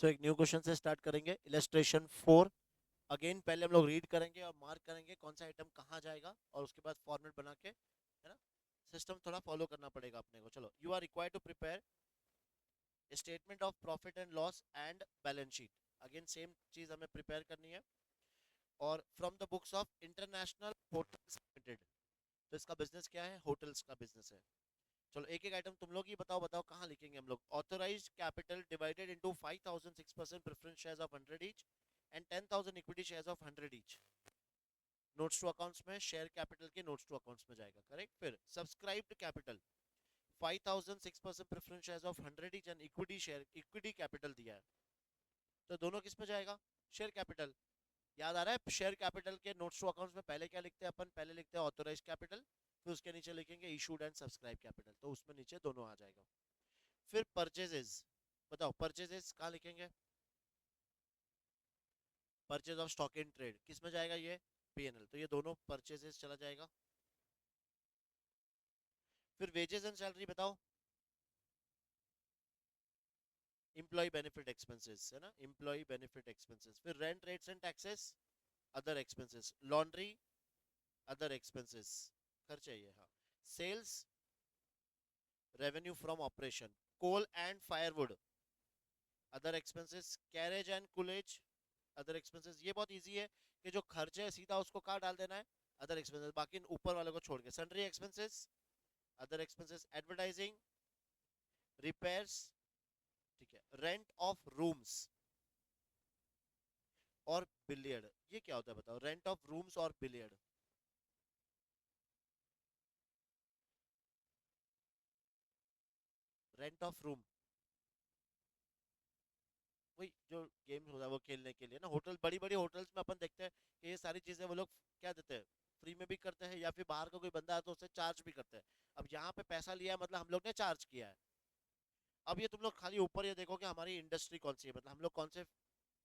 सो एक new question से start करेंगे। इलस्ट्रेशन 4। अगेन पहले हम लोग रीड करेंगे और मार्क करेंगे कौन सा आइटम कहाँ जाएगा, और उसके बाद फॉर्मेट बना के, है ना, सिस्टम थोड़ा फॉलो करना पड़ेगा अपने को। चलो, you are required to prepare statement of profit and loss and balance sheet. Again same चीज हमें प्रिपेयर करनी है, और from the books of international hotels limited. तो इसका बिजनेस क्या है? होटल्स का बिजनेस है। चलो एक एक आइटम तुम लोग ही बताओ, बताओ कहाँ लिखेंगे हम लोग। Authorised capital divided into 5,006% preference shares of 100 each and 10,000 equity shares of 100 each. Notes to accounts में शेयर कैपिटल के नोट्स टू अकाउंट्स में जाएगा, करेक्ट। फिर subscribed capital 5,006% preference shares of 100 each and equity share, equity capital दिया है, तो दोनों किस में जाएगा? Share capital. याद आ रहा है? शेयर कैपिटल के नोट्स टू अकाउंट्स में पहले क्या लिखते हैं अपन? पहले लिखते हैं ऑथराइज्ड कैपिटल, फिर उसके नीचे लिखेंगे इशूड एंड सब्सक्राइब कैपिटल, तो उसमें नीचे दोनों आ जाएगा। फिर परचेजेस, बताओ परचेजेस कहाँ लिखेंगे? Purchase of stock in trade किस में जाएगा? ये पीएनएल, तो ये दोनों परचेजेस चला जाएगा। फिर वेजेस एंड सैलरी बताओ। एम्प्लॉय बेनिफिट एक्सपेंसेस है ना, एम्प्लॉय बेनिफिट एक्सपेंसेस। फिर rent rates and taxes, other expenses. Laundry, other expenses, खर्चे ये, हाँ। Sales, revenue from operation. Coal and firewood, other expenses. Carriage and coolage, other expenses. ये बहुत easy है कि जो खर्चे है सीधा उसको कहाँ डाल देना है? अदर एक्सपेंसेस, बाकी ऊपर वाले को छोड़ के। Sundry expenses, other expenses. Advertising, repairs, ठीक है। रेंट ऑफ रूम्स और बिलियर्ड, ये क्या होता है बताओ? रेंट ऑफ रूम्स और बिलियर्ड, रेंट ऑफ रूम, वही जो गेम होता है वो खेलने के लिए ना। होटल, बड़ी बड़ी होटल्स में अपन देखते हैं कि ये सारी चीजें वो लोग क्या देते हैं? फ्री में भी करते हैं, या फिर बाहर का कोई बंदा है तो उससे चार्ज भी करते हैं। अब यहाँ पे पैसा लिया है मतलब हम लोग ने चार्ज किया है। अब ये तुम लोग खाली ऊपर ये देखो कि हमारी इंडस्ट्री कौन सी है, मतलब हम लोग कौन से,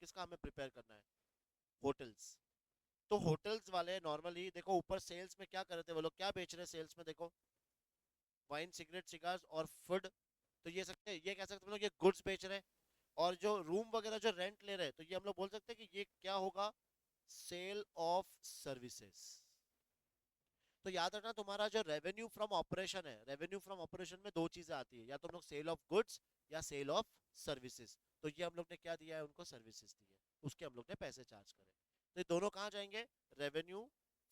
किसका हमें प्रिपेयर करना है? होटल्स। तो होटल्स वाले नॉर्मली देखो ऊपर सेल्स में क्या कर रहे थे वो लोग, क्या बेच रहे हैं सेल्स में देखो? वाइन, सिगरेट, सिगार्स और फूड। तो ये सकते, ये कह सकते हैं हम लोग ये गुड्स बेच रहे हैं। और जो रूम वगैरह जो रेंट ले रहे हैं, तो ये हम लोग बोल सकते हैं कि ये क्या होगा? Sale of services. तो याद रखना तुम्हारा जो रेवेन्यू फ्रॉम ऑपरेशन है, रेवेन्यू फ्रॉम ऑपरेशन में दो चीजें आती है, या तो हम लोग सेल ऑफ गुड्स या सेल ऑफ सर्विसेज। तो ये हम लोग ने क्या दिया है उनको? सर्विसेज दी है, उसके हम लोग ने पैसे चार्ज करे। तो ये दोनों कहाँ जाएंगे? रेवेन्यू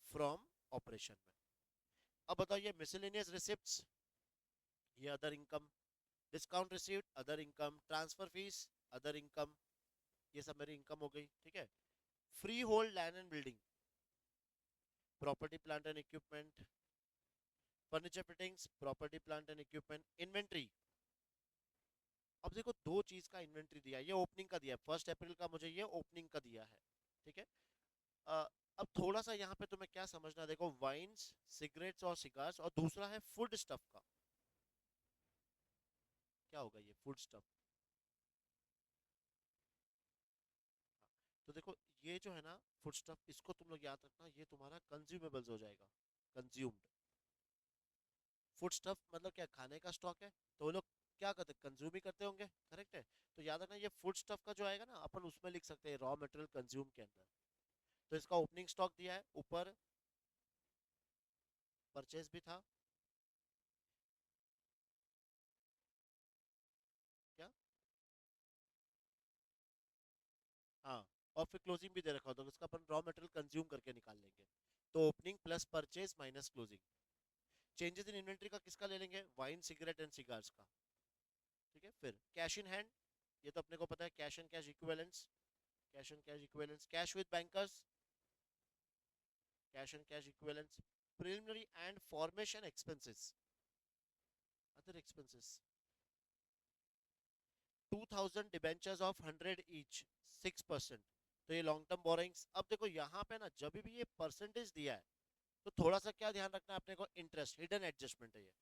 फ्रॉम ऑपरेशन में। अब बताओ ये मिसलेनियस रिसिप्ट्स, ये other income. Discount received, other income. Transfer fees, other income. ये सब मेरी इनकम हो गई, ठीक है। Free hold land and building, property plant and equipment. Furniture fittings, property plant and equipment. Inventory, अब देखो दो चीज का इन्वेंट्री दिया है, ये ओपनिंग का दिया है, 1 अप्रैल का मुझे ये ओपनिंग का दिया है, ठीक है। अ, अब थोड़ा सा यहाँ पे तुम्हें क्या समझना, देखो वाइन्स, सिगरेट्स और सिगार्स, और दूसरा है फूड स्टफ का। क्या होगा ये फूड स्टफ? तो देखो ये जो है ना फूड स्टफ, इसको तुम लोग याद रखना, ये तुम्हारा कंज्यूमेबल्स हो जाएगा, कंज्यूम्ड। फूड स्टफ मतलब क्या? खाने का स्टॉक है, तो वो लोग क्या करते हैं? कंज्यूम ही करते होंगे, करेक्ट है। तो याद रखना ये फूड स्टफ का जो आएगा ना, अपन उसमें लिख सकते हैं रॉ मटेरियल कंज्यूम के अंदर। तो इसका ओपनिंग स्टॉक दिया है, ऊपर परचेज भी था। क्या? हाँ, और फिर क्लोजिंग भी दे रखा होता है, तो इसका अपन रॉ मटेरियल कंज्यूम करके निकाल लेंगे। तो opening plus purchase minus closing. Changes in inventory का किसका ले लेंगे? वाइन, सिगरेट एंड सिगार्स का, ठीक है। फिर कैश इन हैंड, ये तो अपने को पता है, cash and cash equivalents, cash and cash equivalents. Cash with bankers, cash and cash equivalents. Preliminary and formation expenses, other expenses. 2,000 debentures of 100 each, 6%। तो ये लॉन्ग टर्म बोरिंग्स। अब देखो यहाँ पे ना जब भी ये परसेंटेज दिया है, तो थोड़ा सा क्या ध्यान रखना है अपने को? इंटरेस्ट हिडन एडजस्टमेंट है ये।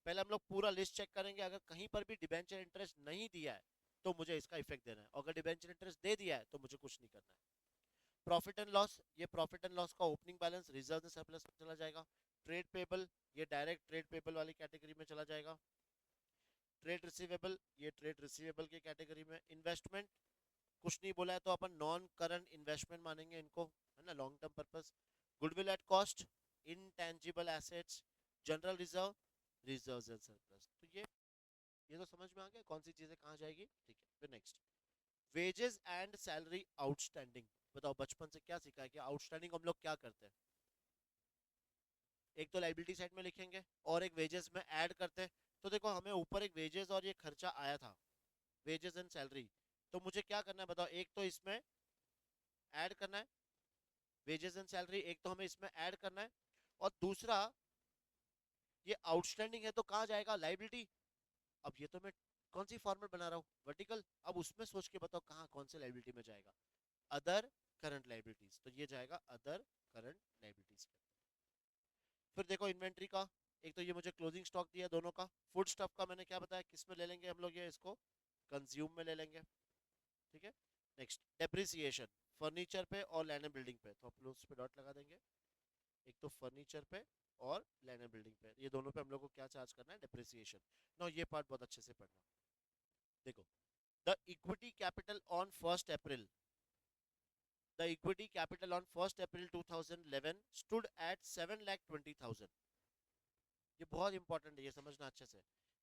पहले हम लोग पूरा लिस्ट चेक करेंगे, अगर कहीं पर भी डिबेंचर इंटरेस्ट नहीं दिया है तो मुझे इसका इफेक्ट देना है, अगर डिबेंचर इंटरेस्ट दे दिया है तो मुझे कुछ नहीं करना है। प्रॉफिट एंड लॉस, ये प्रॉफिट एंड लॉस का opening balance reserve and surplus में चला जाएगा। ट्रेड पेबल, ये डायरेक्ट ट्रेड पेबल वाली कैटेगरी में चला जाएगा। ट्रेड रिसीवेबल, ये ट्रेड रिसीवेबल की कैटेगरी में। इन्वेस्टमेंट कुछ नहीं बोला है तो अपन नॉन करंट इन्वेस्टमेंट मानेंगे इनको, है ना, long term purpose. Goodwill at cost, intangible assets, general reserve, reserves and surplus. तो ये तो समझ में आ गया कौन सी चीजें कहाँ जाएगी, ठीक है। फिर next, wages and salary outstanding. बताओ बचपन से क्या सीखा है कि आउटस्टैंडिंग हम लोग क्या करते हैं? एक तो लाइबिलिटी साइड में लिखेंगे और एक वेजेस में ऐड करते हैं। तो देखो हमें ऊपर एक वेजेस और ये खर्चा आया था, वेजेस एंड सैलरी, तो मुझे क्या करना है बताओ? एक तो इसमें ऐड करना है वेजेस एंड सैलरी, एक तो हमें इसमें ऐड करना है, और दूसरा ये आउटस्टैंडिंग है तो कहाँ जाएगा? लाइबिलिटी। अब ये तो मैं कौन सी फॉर्मेट बना रहा हूँ? वर्टिकल। अब उसमें सोच के बताओ कहाँ कौन से लाइबिलिटी में जाएगा? अदर करंट लाइबिलिटीज, तो ये जाएगा अदर करंट लाइबिलिटीज के अंदर। फिर देखो इन्वेंट्री का, एक तो ये मुझे क्लोजिंग स्टॉक दिया दोनों का। फूड स्टफ का मैंने क्या बताया किस में ले लेंगे हम लोग? ये इसको कंज्यूम में ले लेंगे, ठीक है। नेक्स्ट, डेप्रिसिएशन, फर्नीचर पे और लैंड एंड बिल्डिंग पे, तो हम लोग उस पे डॉट लगा देंगे। एक तो फर्नीचर पे और लैंड एंड बिल्डिंग पे, ये दोनों पे हम लोग को क्या चार्ज करना है? डेप्रिसिएशन। नो ये पार्ट बहुत अच्छे से पढ़ना। देखो, the equity capital on 1 April, the equity capital on 1st April 2011 stood at 7,20,000। ये बहुत इंपॉर्टेंट है, ये समझना अच्छे से।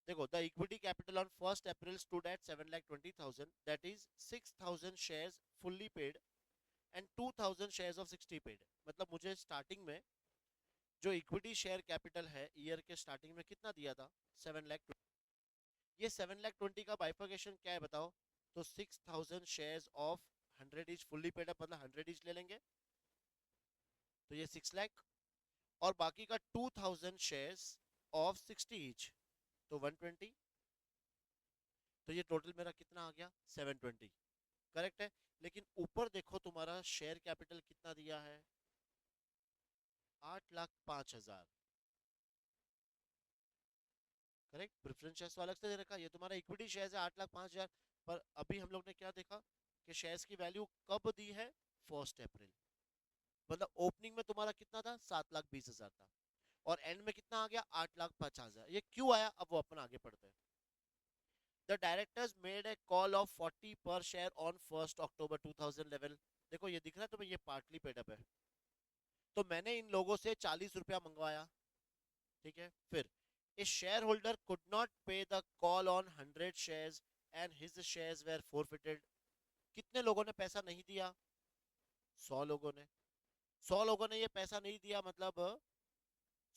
देखो, the equity capital on 1st April stood at 7,20,000, that is 6,000 shares fully paid and 2,000 shares of 60 paid। मतलब मुझे स्टार्टिंग में जो इक्विटी शेयर कैपिटल है ईयर के स्टार्टिंग में कितना दिया था? 7,20,000। ये 7,20,000 का बाइफर्केशन क्या है बताओ? तो 6,000 shares of 100 etch fully paid up, मतलब 100 इच ले लेंगे, तो ये 6 लाख, और बाकी का 2,000 शेयर्स ऑफ 60 ईच, तो 120। तो ये टोटल मेरा कितना आ गया? 720। करेक्ट है। लेकिन ऊपर देखो तुम्हारा शेयर कैपिटल कितना दिया है? 8,05,000। करेक्ट, प्रेफरेंस शेयर्स अलग से दे रखा, ये तुम्हारा इक्विटी शेयर है 8,05,000। पर अभी हम लोग ने क्या देखा कि शेयर्स की वैल्यू कब दी है? 1 अप्रैल। मतलब ओपनिंग में तुम्हारा कितना था? 7,20,000 था, और एंड में कितना आ गया? 8,50,000। ये क्यों आया? अब वो अपन आगे पढ़ते हैं। The directors made a call of 40 per share on 1st October 2011। देखो ये दिख रहा है तुम्हें, ये पार्टली पेड अप है, तो मैंने इन लोगों से 40 रुपया मंगवाया, ठीक है। फिर a shareholder could not pay the call on 100 shares and his shares were forfeited। कितने लोगों ने पैसा नहीं दिया? 100 लोगों ने। 100 लोगों ने ये पैसा नहीं दिया, मतलब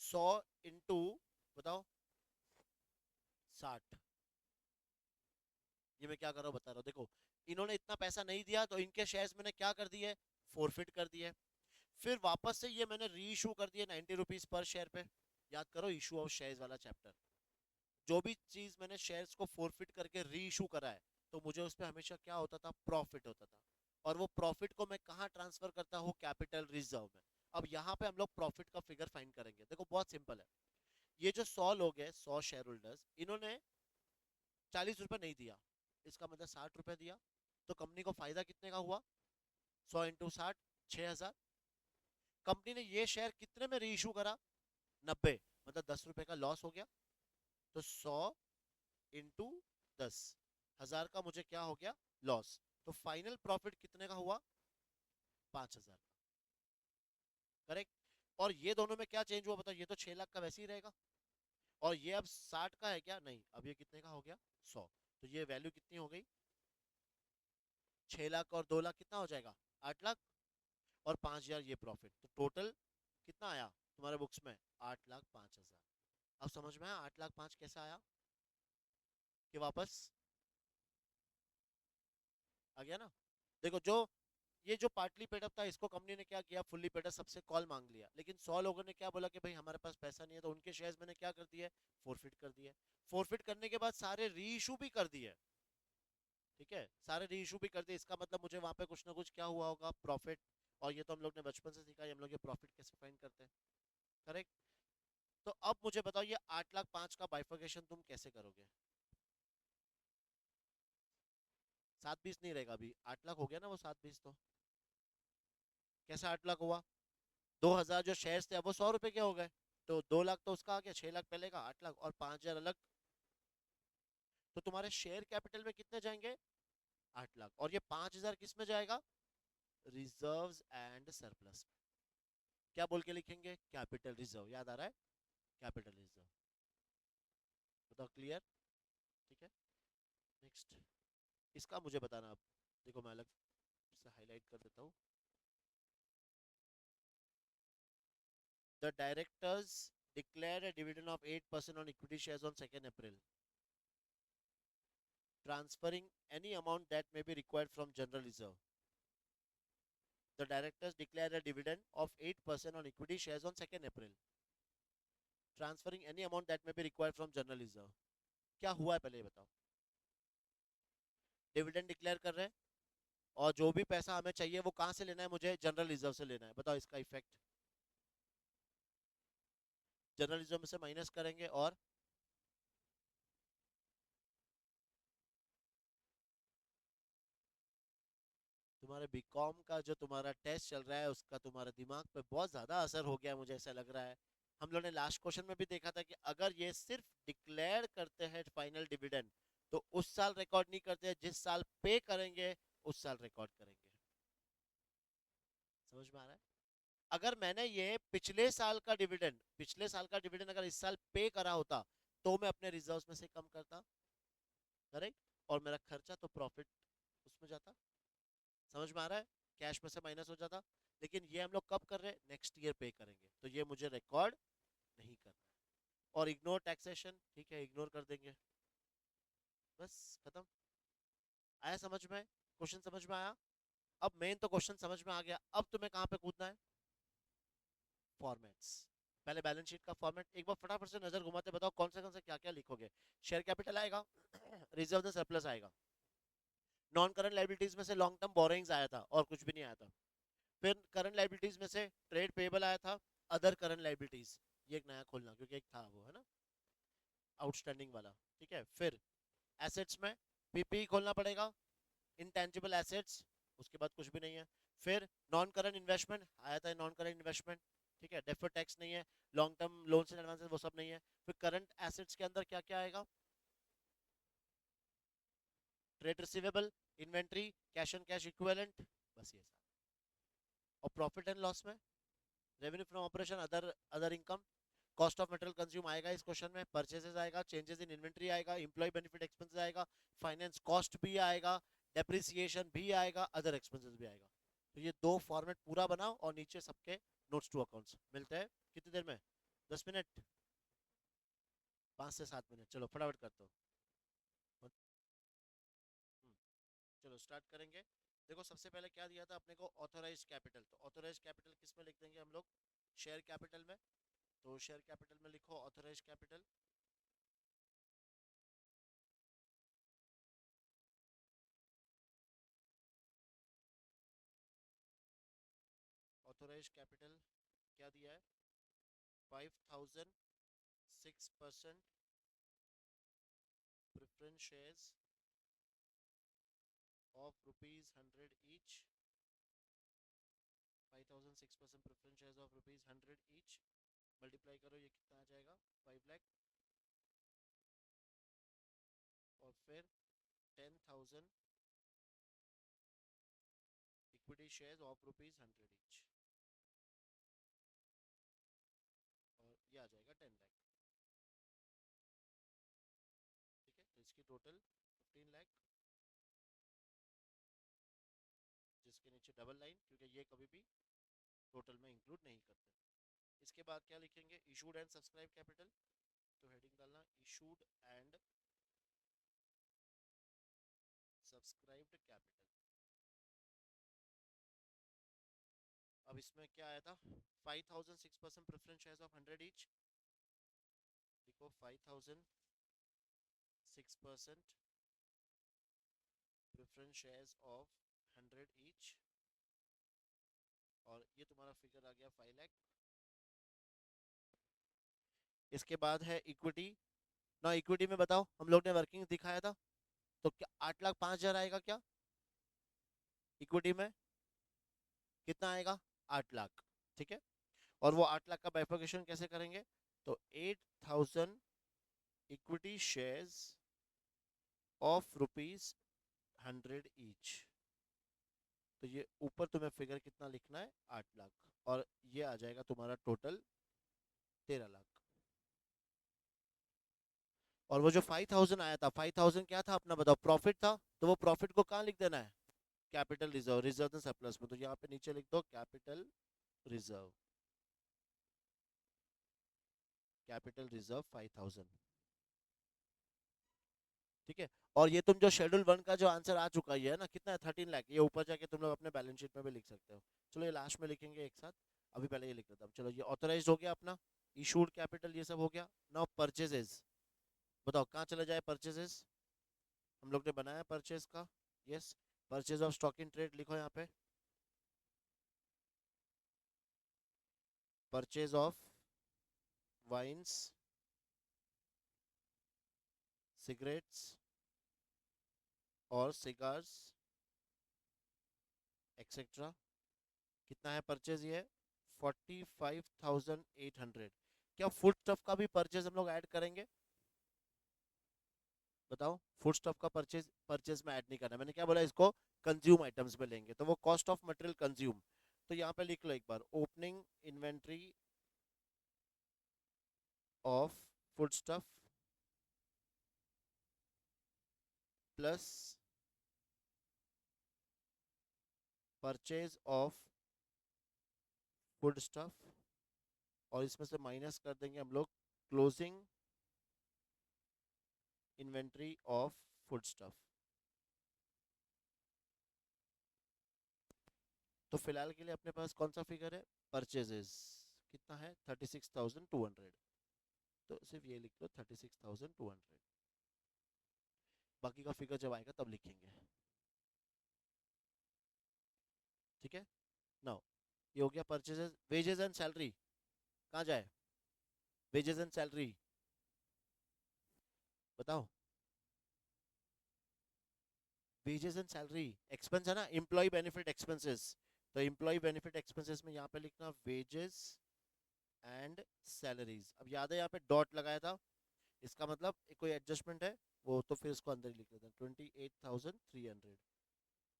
100 इंटू, बताओ, 60। ये मैं क्या कर रहा हूँ बता रहा हूँ। देखो, इन्होंने इतना पैसा नहीं दिया तो इनके शेयर्स मैंने क्या कर दिए? फोरफिट कर दिए। फिर वापस से ये मैंने री इशू कर दिए 90 रुपीज पर शेयर पे। याद करो इशू ऑफ शेयर्स वाला चैप्टर। जो भी चीज मैंने शेयर्स को फोरफिट करके री इशू करा है, तो मुझे उस पर हमेशा क्या होता था? प्रॉफिट होता था। और वो प्रॉफिट को मैं कहाँ ट्रांसफर करता हूँ? कैपिटल रिजर्व में। अब यहाँ पे हम लोग प्रॉफिट का फिगर फाइंड करेंगे। देखो बहुत सिंपल है, ये जो 100 लोग हैं, 100 शेयर होल्डर्स, इन्होंने 40 रुपये नहीं दिया, इसका मतलब 60 रुपये दिया। तो कंपनी को फायदा कितने का हुआ? 100 इंटू 60, 6,000। कंपनी ने ये शेयर कितने में री इशू करा? 90, मतलब 10 रुपए का लॉस हो गया। तो 100 इंटू 10, 1000 का मुझे क्या हो गया? लॉस। तो फाइनल प्रॉफिट कितने का हुआ? 5,000 का। करेक्ट। और ये दोनों में क्या चेंज हुआ बताओ? ये तो 6 लाख का वैसे ही रहेगा, और ये अब 60 का है क्या? नहीं, अब ये कितने का हो गया? 100। तो ये वैल्यू कितनी हो गई? 6 लाख और 2 लाख कितना हो जाएगा? 8 लाख। और 5,000 ये प्रॉफिट, तो टोटल कितना आया तुम्हारे बुक्स में? 8,05,000। अब समझ में आया 8,05,000 कैसे आया? कि वापस आ गया ना। देखो, जो ये जो पार्टली पेडअप था, इसको कंपनी ने क्या किया? फुल्ली पेडअप सबसे कॉल मांग लिया। लेकिन 100 लोगों ने क्या बोला कि भाई हमारे पास पैसा नहीं है, तो उनके शेयर्स मैंने क्या कर दिए? फोरफिट कर दिए। फोरफिट करने के बाद सारे री इशू भी कर दिए, ठीक है, सारे री इशू भी कर दिए। इसका मतलब मुझे वहां पे कुछ ना कुछ क्या हुआ होगा? प्रॉफिट। और ये तो हम लोग ने बचपन से सीखा है, हम लोग ये प्रॉफिट कैसे फाइंड करते हैं। करेक्ट। तो अब मुझे बताओ ये 8,05,000 का बाइफर्केशन तुम कैसे करोगे? 7-20 नहीं रहेगा, अभी 8 लाख हो गया ना वो 7-20 तो। कैसे 8 लाख हुआ? 2,000 जो शेयर्स थे वो 100 रुपए के हो गए, तो 2 लाख तो उसका आ गया, 6 लाख पहले का, 8 लाख और 5,000 अलग। तो तुम्हारे शेयर कैपिटल में कितने जाएंगे? 8 लाख। और ये 5,000 किस में जाएगा? रिजर्व्स एंड सरप्लस में। क्या बोल के लिखेंगे? Capital reserve. याद आ रहा है? Capital reserve. बताओ, क्लियर? ठीक है, नेक्स्ट। इसका मुझे बताना अब। देखो मैं अलग से हाईलाइट कर देता हूँ। The directors declared a dividend of 8% on equity shares on 2nd April, transferring any amount that may be required from general reserve. The directors declared a dividend of 8% on equity shares on 2nd April, transferring any amount that may be required from general reserve. क्या हुआ है पहले ये बताओ। Dividend declare कर रहे हैं, और जो भी पैसा हमें चाहिए वो कहां से लेना है? मुझे जनरल रिजर्व से लेना है। बताओ इसका इफेक्ट। जनरल रिजर्व में से माइनस करेंगे, और तुम्हारे बीकॉम का जो तुम्हारा टेस्ट चल रहा है उसका तुम्हारे दिमाग पे बहुत ज्यादा असर हो गया है, मुझे ऐसा लग रहा है। हम लोगों ने लास्ट क्वेश्चन में भी देखा था कि अगर ये सिर्फ डिक्लेयर करते हैं फाइनल डिविडेंड, तो उस साल रिकॉर्ड नहीं करते हैं, जिस साल पे करेंगे उस साल रिकॉर्ड करेंगे। समझ में आ रहा है? अगर मैंने ये पिछले साल का डिविडेंड अगर इस साल पे करा होता, तो मैं अपने रिजर्व्स में से कम करता, करेक्ट, और मेरा खर्चा तो प्रॉफिट उसमें जाता। समझ में आ रहा है? कैश में से माइनस हो जाता। लेकिन ये हम लोग कब कर रहे हैं? नेक्स्ट ईयर पे करेंगे, तो ये मुझे रिकॉर्ड नहीं करना है। और इग्नोर टैक्सेशन, ठीक है, इग्नोर कर देंगे। बस खत्म। आया समझ में? क्वेश्चन समझ में आया? अब मेन तो क्वेश्चन समझ में आ गया, अब तुम्हें कहाँ पे कूदना है? फॉर्मेट्स। पहले बैलेंस शीट का फॉर्मेट एक बार फटाफट से नजर घुमाते बताओ, कौन से क्या क्या लिखोगे? शेयर कैपिटल आएगा, रिजर्व सरप्लस आएगा, नॉन करंट लाइबिलिटीज में से लॉन्ग टर्म बोरोइंग्स आया था और कुछ भी नहीं आया था। फिर करंट लाइबिलिटीज में से ट्रेड पेबल आया था, अदर करंट लाइबिलिटीज, ये एक नया खोलना क्योंकि एक था वो, है ना, आउटस्टैंडिंग वाला। ठीक है, फिर एसेट्स में पीपी खोलना पड़ेगा, इनटेंजिबल एसेट्स, उसके बाद कुछ भी नहीं है। फिर नॉन करंट इन्वेस्टमेंट आया था, नॉन करंट इन्वेस्टमेंट, ठीक है, डेफर्ड टैक्स नहीं है, long term loans and advances वो सब नहीं है। फिर करंट एसेट्स के अंदर क्या क्या आएगा? Trade receivable, inventory, cash and cash equivalent, बस ये सब। और प्रॉफिट एंड लॉस में revenue from operation, other other income, cost of material consume आएगा इस क्वेश्चन में, परचेजेस आएगा, चेंजेस इन इन्वेंट्री आएगा, एम्प्लॉय बेनिफिट एक्सपेंसेस आएगा, फाइनेंस कॉस्ट भी आएगा, डेप्रिसिएशन भी आएगा, अदर एक्सपेंसेस भी आएगा। तो ये दो फॉर्मेट पूरा बनाओ और नीचे सबके नोट्स टू अकाउंट्स मिलते हैं कितनी देर में? 10 मिनट, 5 से 7 मिनट, चलो फटाफट करते हो। चलो स्टार्ट करेंगे। देखो सबसे पहले क्या दिया था अपने को? Authorise capital. तो ऑथोराइज कैपिटल किस में लिख देंगे हम लोग? शेयर कैपिटल में। तो शेयर कैपिटल में लिखो ऑथोराइज कैपिटल। ऑथोराइज कैपिटल क्या दिया है? 5,000, 6% preference shares of ₹100 each. 5,000, 6% preference shares of ₹100 each, multiply करो, ये कितना आ जाएगा? 5 लाख। और फिर 10,000 इक्विटी शेयर्स ऑफ ₹100 ईच, और ये आ जाएगा 10 लाख। ठीक है, तो इसकी टोटल 15 लाख, जिसके नीचे डबल लाइन, क्योंकि ये कभी भी टोटल में इंक्लूड नहीं करते। इसके बाद क्या लिखेंगे? Issued and subscribe capital. तो हेडिंग डालना इशूड एंड सब्सक्राइब्ड कैपिटल। अब इसमें क्या आया था? 5,000, 6% प्रेफरेंस शेयर्स ऑफ 100 ईच। लिखो 5,000, 6% प्रेफरेंस शेयर्स ऑफ 100 ईच, और ये तुम्हारा फिगर आ गया 5 लाख। इसके बाद है इक्विटी। ना इक्विटी में बताओ, हम लोग ने वर्किंग दिखाया था, तो क्या 8,05,000 आएगा क्या? इक्विटी में कितना आएगा? 8 लाख। ठीक है, और वो 8 लाख का बाइफर्केशन कैसे करेंगे? तो 8,000 इक्विटी शेयर्स ऑफ ₹100 ईच। तो ये ऊपर तुम्हें फिगर कितना लिखना है, 8 लाख, और ये आ जाएगा तुम्हारा टोटल 13 लाख। और वो जो 5,000 आया था, 5,000 क्या था अपना बताओ, प्रॉफिट था। तो वो प्रॉफिट को कहाँ लिख देना है, capital reserve, reserve and surplus में। तो यहाँ पे नीचे लिख दो कैपिटल रिजर्व, कैपिटल रिजर्व 5,000। ठीक है। और ये तुम जो शेड्यूल 1 का जो आंसर आ चुका है ना, कितना है, 13 लाख। ये ऊपर जाके तुम लोग अपने बैलेंस शीट में भी लिख सकते हो। चलो ये लास्ट में लिखेंगे एक साथ, अभी पहले ये लिख लेता हूँ। चलो ये ऑथराइज्ड हो गया अपना, इशूड कैपिटल ये सब हो गया। नाउ परचेजेस, बताओ कहाँ चला जाए परचेजेस। हम लोग ने बनाया परचेज का, yes. Purchase of stock in trade लिखो यहाँ पे, परचेज ऑफ वाइन्स, सिगरेट्स और सिगार्स एक्सेट्रा। कितना है परचेज, ये 45,800। क्या फूड स्टफ का भी परचेज हम लोग ऐड करेंगे, बताओ। फूड स्टफ का परचेज परचेज में ऐड नहीं करना, मैंने क्या बोला, इसको कंज्यूम आइटम्स में लेंगे, तो वो कॉस्ट ऑफ मटेरियल कंज्यूम। तो यहाँ पे लिख लो एक बार, opening inventory of foodstuff plus purchase of foodstuff, और इसमें से माइनस कर देंगे हम लोग closing inventory of foodstuff. तो फिलहाल के लिए अपने पास कौन सा फिगर है, परचेजेस कितना है, 36,200। तो सिर्फ ये लिख लो 36,200, बाकी का फिगर जब आएगा तब लिखेंगे। ठीक है। नाउ ये हो गया परचेजेस। वेजेस एंड सैलरी कहाँ जाए, वेजेस एंड सैलरी बताओ। वेजेस एंड सैलरी एक्सपेंस है ना, एम्प्लॉय बेनिफिट एक्सपेंसेस। तो एम्प्लॉय बेनिफिट एक्सपेंसेस में यहाँ पे लिखना वेजेस एंड सैलरीज। अब याद है यहाँ पे डॉट लगाया था, इसका मतलब कोई एडजस्टमेंट है वो, तो फिर इसको अंदर ही लिख देते हैं 28,300।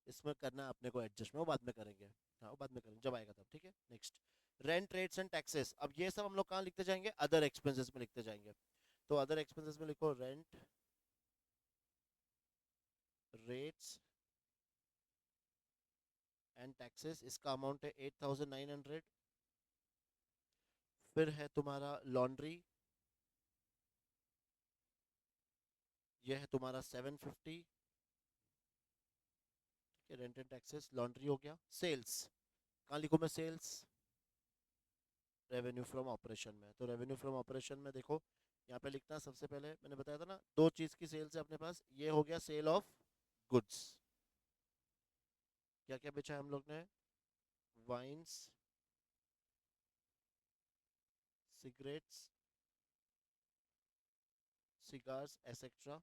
इसमें करना है अपने को एडजस्टमेंट, वो बाद में करेंगे। हाँ वो बाद में करेंगे जब आएगा तब, ठीक है। Next, rent rates and taxes. अब ये सब हम लोग कहाँ लिखते जाएंगे, अदर एक्सपेंसेस में लिखते जाएंगे। तो अदर एक्सपेंसेस में लिखो रेंट रेट्स एंड टैक्सेस, इसका अमाउंट है 8,900। फिर है तुम्हारा लॉन्ड्री, ये है तुम्हारा 750। ठीक है, रेंट एंड टैक्सेस लॉन्ड्री हो गया। सेल्स कहाँ लिखूँ मैं, सेल्स रेवेन्यू फ्रॉम ऑपरेशन में। तो रेवेन्यू फ्रॉम ऑपरेशन में देखो यहाँ पे लिखना, सबसे पहले मैंने बताया था ना, दो चीज़ की सेल्स है अपने पास। ये हो गया सेल ऑफ गुड्स, क्या क्या बेचा है हम लोग ने, वाइन्स, सिगरेट्स, सिगार्स एसेट्रा।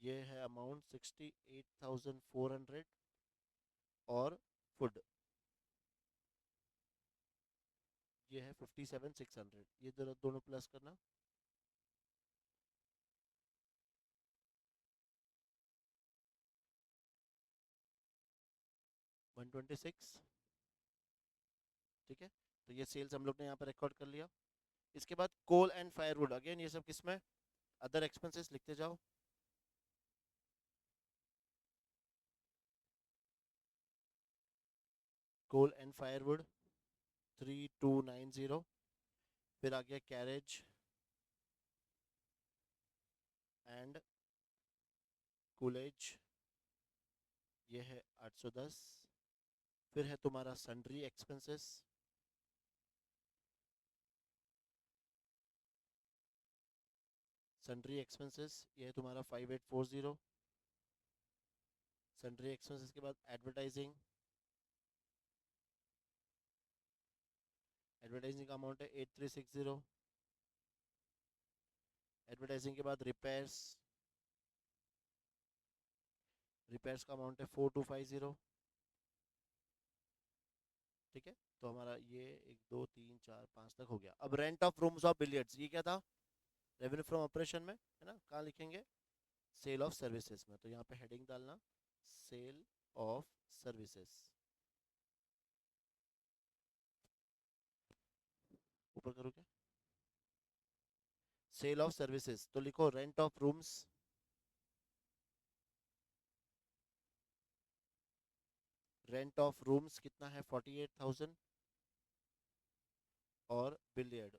ये है अमाउंट 68,400। और फूड ये है 57,600। ये दोनों दोनों प्लस करना, 126। ठीक है। तो ये सेल्स हम लोग ने यहाँ पर रिकॉर्ड कर लिया। इसके बाद कोल एंड फायरवुड, अगेन ये सब किसमें, अदर एक्सपेंसेस लिखते जाओ। कोल एंड फायरवुड 3290। फिर आ गया कैरेज एंड कूलेज, ये है 810। फिर है तुम्हारा सन्ड्री एक्सपेंसेस, सन्ड्री एक्सपेंसेस ये है तुम्हारा 5840। सन्ड्री एक्सपेंसेस के बाद एडवर्टाइजिंग, एडवर्टाइजिंग का अमाउंट है 8360। एडवर्टाइजिंग के बाद रिपेयर्स, रिपेयर्स का अमाउंट है 4250। ठीक है। तो हमारा ये 1 2 3 4 5 तक हो गया। अब rent of rooms of billiards, ये क्या था, रेवेन्यू फ्रॉम ऑपरेशन में है ना, कहाँ लिखेंगे, सेल ऑफ सर्विसेज में, तो यहाँ पे हेडिंग डालना सेल ऑफ सर्विसेज। ऊपर करो क्या, सेल ऑफ सर्विसेज, तो लिखो rent of rooms, rent of rooms कितना है 48,000, और बिलियर्ड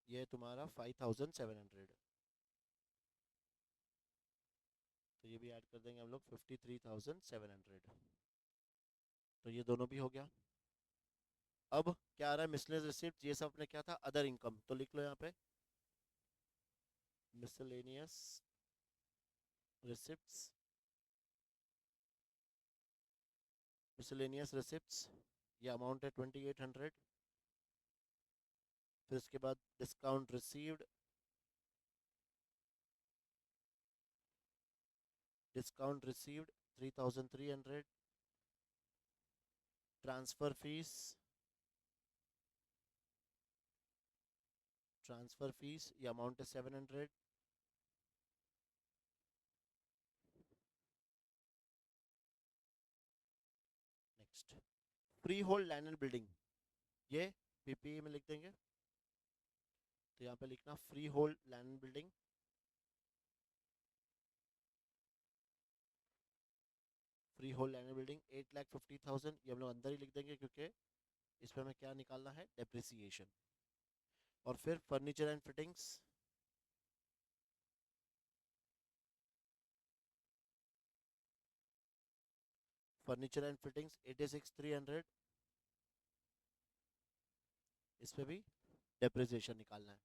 ये तुम्हारा 5,700, तो ये भी ऐड कर देंगे हम लोग 53,700, तो ये दोनों भी हो गया। अब क्या आ रहा है, मिसलेनियस रिसिप्ट, ये सब अपने क्या था, अदर इनकम, तो लिख लो यहाँ पे मिसलेनियस रिसिप्ट्स, मिसलेनियस रिसिप्ट्स, ये अमाउंट है 2800। फिर उसके बाद discount received, discount received 3,300, transfer fees, transfer fees ये अमाउंट है 700, next free hold land and building, ये पीपीई में लिख देंगे, तो यहाँ पे लिखना free hold land and building, free hold land and building 8,50,000, ये हम लोग अंदर ही लिख देंगे क्योंकि इसमें हमें क्या निकालना है, डेप्रिसिएशन। और फिर furniture and fittings, furniture and fittings 86,300, इस पे भी डेप्रिसिएशन निकालना है।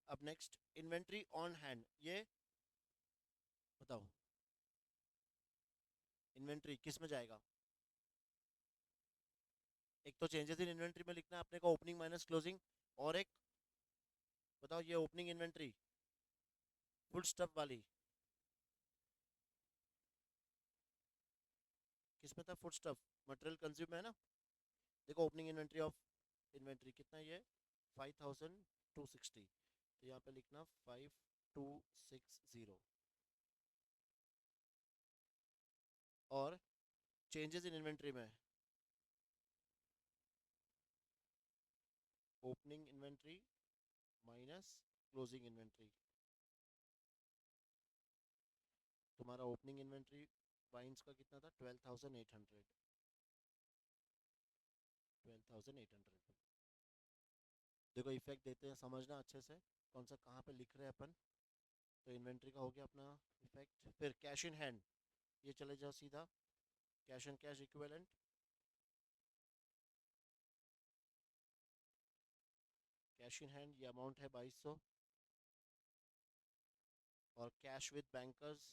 अब नेक्स्ट इन्वेंट्री ऑन हैंड, ये बताओ इन्वेंट्री किस में जाएगा, एक तो चेंजेस इन इन्वेंट्री में लिखना है अपने को ओपनिंग माइनस क्लोजिंग, और एक बताओ ये ओपनिंग इन्वेंट्री फुल स्टॉप वाली किस में था, फुल स्टॉप मटेरियल कंज्यूम में है ना। देखो ओपनिंग इन्वेंट्री ऑफ इन्वेंट्री कितना ये 5,260, तो यहाँ पे लिखना 5,260, और चेंजेस इन इन्वेंट्री में opening inventory minus closing inventory, तुम्हारा ओपनिंग इन्वेंट्री वाइन्स का कितना था 12,800, 12,800। देखो इफेक्ट देते हैं, समझना अच्छे से कौन सा कहाँ पे लिख रहे हैं अपन। तो इन्वेंट्री का हो गया अपना इफेक्ट, फिर कैश इन हैंड, ये चले जाओ सीधा cash and cash equivalent, cash in hand ये अमाउंट है 2,200, और cash with bankers,